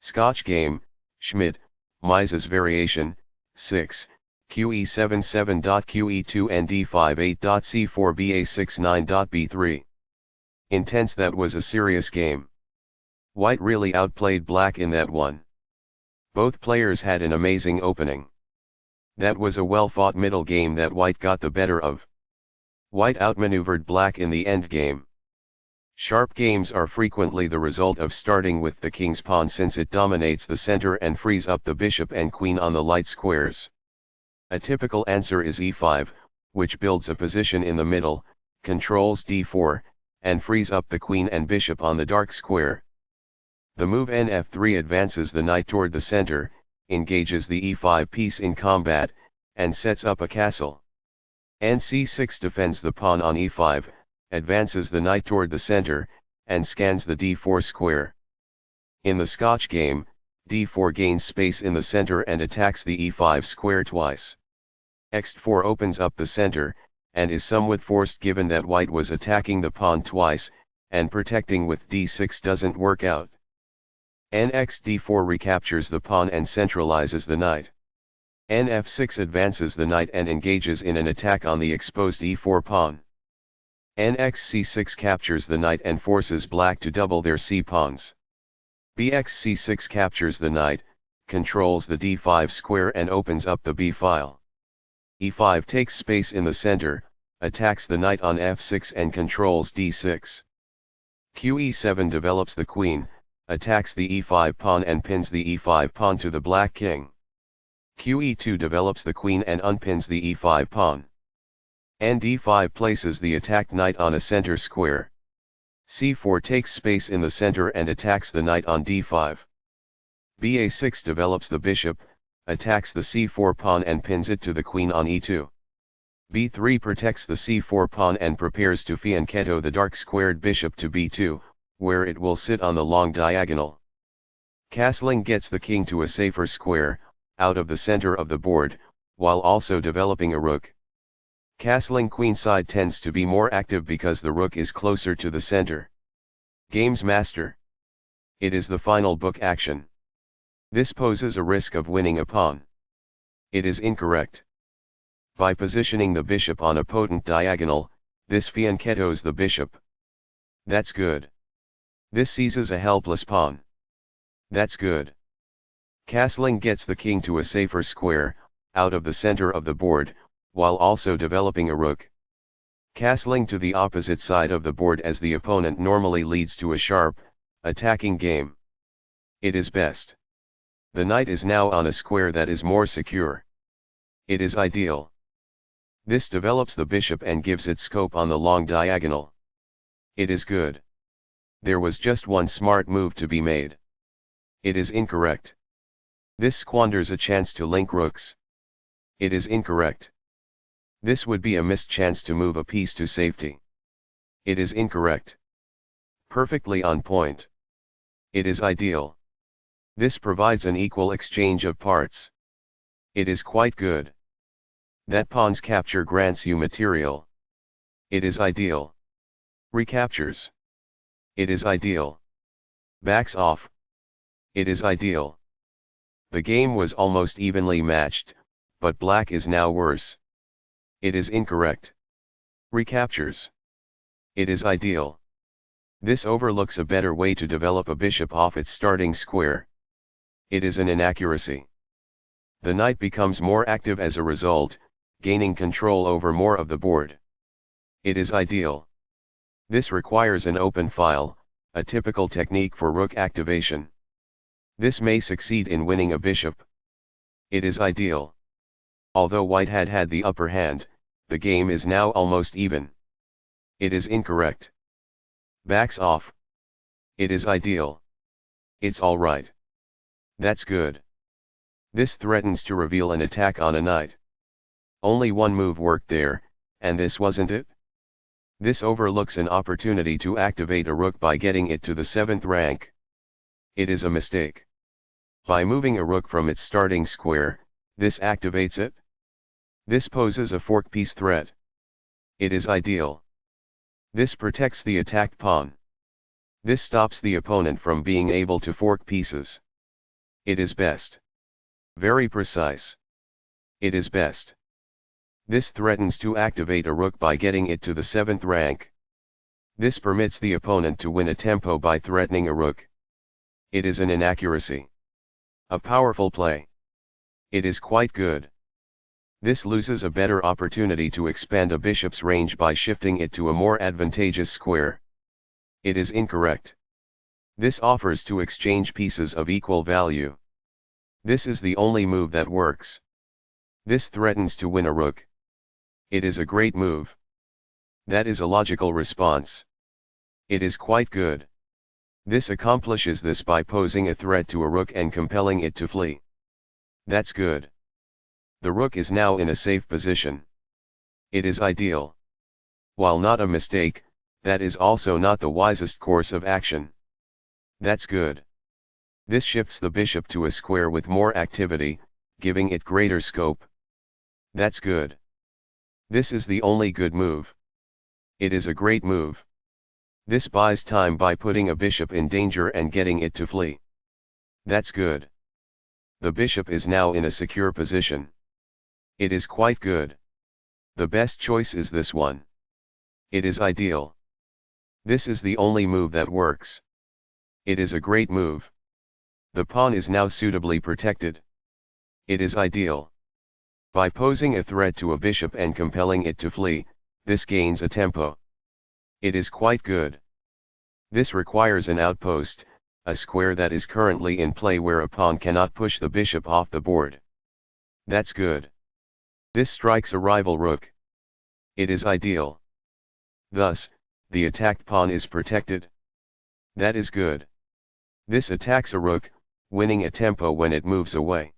Scotch game, Schmidt, Mieses variation, 6, Qe7 7.Qe2 Nd5 8.c4 ba6 9.b3. Intense. That was a serious game. White really outplayed Black in that one. Both players had an amazing opening. That was a well-fought middle game that White got the better of. White outmaneuvered Black in the endgame. Sharp games are frequently the result of starting with the king's pawn, since it dominates the center and frees up the bishop and queen on the light squares. A typical answer is e5, which builds a position in the middle, controls d4, and frees up the queen and bishop on the dark square. The move nf3 advances the knight toward the center, engages the e5 piece in combat, and sets up a castle. nc6 defends the pawn on e5, advances the knight toward the center, and scans the d4 square. In the Scotch game, d4 gains space in the center and attacks the e5 square twice. x4 opens up the center, and is somewhat forced given that White was attacking the pawn twice, and protecting with d6 doesn't work out. nx d4 recaptures the pawn and centralizes the knight. nf6 advances the knight and engages in an attack on the exposed e4 pawn. nx c6 captures the knight and forces Black to double their c-pawns. bx c6 captures the knight, controls the d5 square and opens up the b file. e5 takes space in the center, attacks the knight on f6 and controls d6. Qe7 develops the queen, attacks the e5 pawn and pins the e5 pawn to the Black king. Qe2 develops the queen and unpins the e5 pawn. Nd5 places the attacked knight on a center square. c4 takes space in the center and attacks the knight on d5. ba6 develops the bishop, attacks the c4 pawn and pins it to the queen on e2. b3 protects the c4 pawn and prepares to fianchetto the dark squared bishop to b2, where it will sit on the long diagonal. Castling gets the king to a safer square, out of the center of the board, while also developing a rook. Castling queenside tends to be more active because the rook is closer to the center. Games Master. It is the final book action. This poses a risk of winning a pawn. It is incorrect. By positioning the bishop on a potent diagonal, this fianchettos the bishop. That's good. This seizes a helpless pawn. That's good. Castling gets the king to a safer square, out of the center of the board, while also developing a rook. Castling to the opposite side of the board as the opponent normally leads to a sharp, attacking game. It is best. The knight is now on a square that is more secure. It is ideal. This develops the bishop and gives it scope on the long diagonal. It is good. There was just one smart move to be made. It is incorrect. This squanders a chance to link rooks. It is incorrect. This would be a missed chance to move a piece to safety. It is incorrect. Perfectly on point. It is ideal. This provides an equal exchange of parts. It is quite good. That pawn's capture grants you material. It is ideal. Recaptures. It is ideal. Backs off. It is ideal. The game was almost evenly matched, but Black is now worse. It is incorrect. Recaptures. It is ideal. This overlooks a better way to develop a bishop off its starting square. It is an inaccuracy. The knight becomes more active as a result, gaining control over more of the board. It is ideal. This requires an open file, a typical technique for rook activation. This may succeed in winning a bishop. It is ideal. Although White had the upper hand, the game is now almost even. It is incorrect. Backs off. It is ideal. It's alright. That's good. This threatens to reveal an attack on a knight. Only one move worked there, and this wasn't it? This overlooks an opportunity to activate a rook by getting it to the 7th rank. It is a mistake. By moving a rook from its starting square, this activates it. This poses a fork piece threat. It is ideal. This protects the attacked pawn. This stops the opponent from being able to fork pieces. It is best. Very precise. It is best. This threatens to activate a rook by getting it to the 7th rank. This permits the opponent to win a tempo by threatening a rook. It is an inaccuracy. A powerful play. It is quite good. This loses a better opportunity to expand a bishop's range by shifting it to a more advantageous square. It is incorrect. This offers to exchange pieces of equal value. This is the only move that works. This threatens to win a rook. It is a great move. That is a logical response. It is quite good. This accomplishes this by posing a threat to a rook and compelling it to flee. That's good. The rook is now in a safe position. It is ideal. While not a mistake, that is also not the wisest course of action. That's good. This shifts the bishop to a square with more activity, giving it greater scope. That's good. This is the only good move. It is a great move. This buys time by putting a bishop in danger and getting it to flee. That's good. The bishop is now in a secure position. It is quite good. The best choice is this one. It is ideal. This is the only move that works. It is a great move. The pawn is now suitably protected. It is ideal. By posing a threat to a bishop and compelling it to flee, this gains a tempo. It is quite good. This requires an outpost, a square that is currently in play where a pawn cannot push the bishop off the board. That's good. This strikes a rival rook. It is ideal. Thus, the attacked pawn is protected. That is good. This attacks a rook, winning a tempo when it moves away.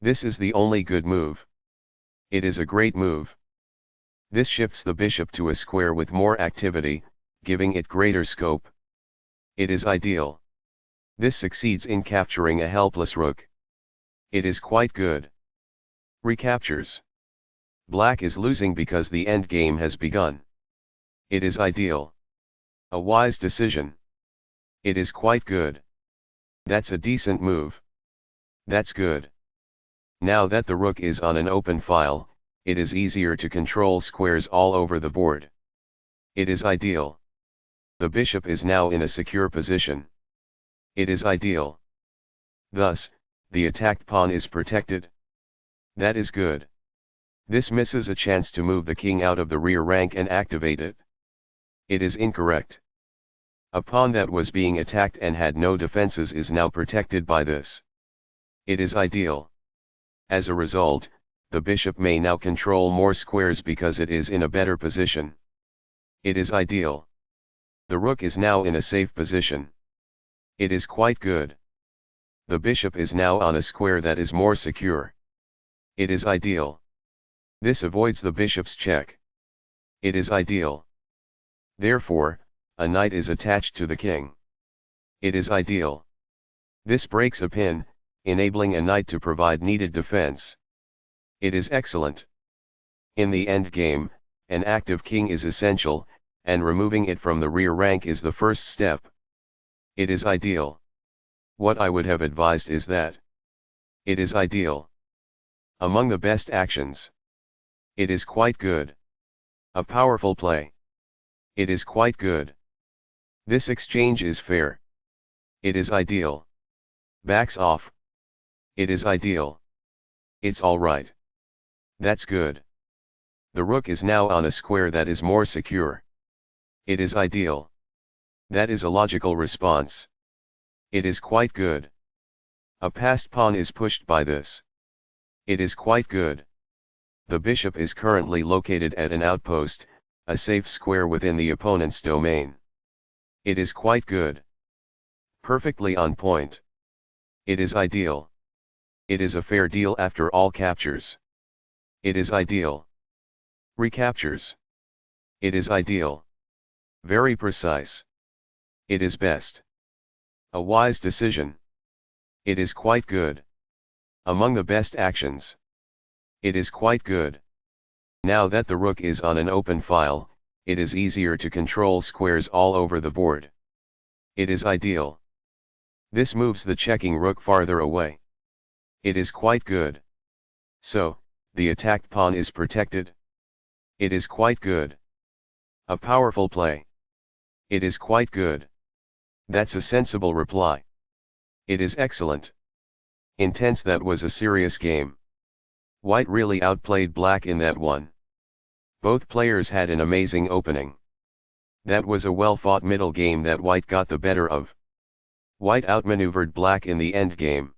This is the only good move. It is a great move. This shifts the bishop to a square with more activity, giving it greater scope. It is ideal. This succeeds in capturing a helpless rook. It is quite good. Recaptures. Black is losing because the endgame has begun. It is ideal. A wise decision. It is quite good. That's a decent move. That's good. Now that the rook is on an open file, it is easier to control squares all over the board. It is ideal. The bishop is now in a secure position. It is ideal. Thus, the attacked pawn is protected. That is good. This misses a chance to move the king out of the rear rank and activate it. It is incorrect. A pawn that was being attacked and had no defenses is now protected by this. It is ideal. As a result, the bishop may now control more squares because it is in a better position. It is ideal. The rook is now in a safe position. It is quite good. The bishop is now on a square that is more secure. It is ideal. This avoids the bishop's check. It is ideal. Therefore, a knight is attached to the king. It is ideal. This breaks a pin, enabling a knight to provide needed defense. It is excellent. In the endgame, an active king is essential, and removing it from the rear rank is the first step. It is ideal. What I would have advised is that. It is ideal. Among the best actions. It is quite good. A powerful play. It is quite good. This exchange is fair. It is ideal. Backs off. It is ideal. It's all right. That's good. The rook is now on a square that is more secure. It is ideal. That is a logical response. It is quite good. A passed pawn is pushed by this. It is quite good. The bishop is currently located at an outpost, a safe square within the opponent's domain. It is quite good. Perfectly on point. It is ideal. It is a fair deal after all captures. It is ideal. Recaptures. It is ideal. Very precise. It is best. A wise decision. It is quite good. Among the best actions. It is quite good. Now that the rook is on an open file, it is easier to control squares all over the board. It is ideal. This moves the checking rook farther away. It is quite good. So, the attacked pawn is protected. It is quite good. A powerful play. It is quite good. That's a sensible reply. It is excellent. Intense. That was a serious game. White really outplayed black in that one. Both players had an amazing opening. That was a well-fought middle game that white got the better of. White outmaneuvered black in the endgame.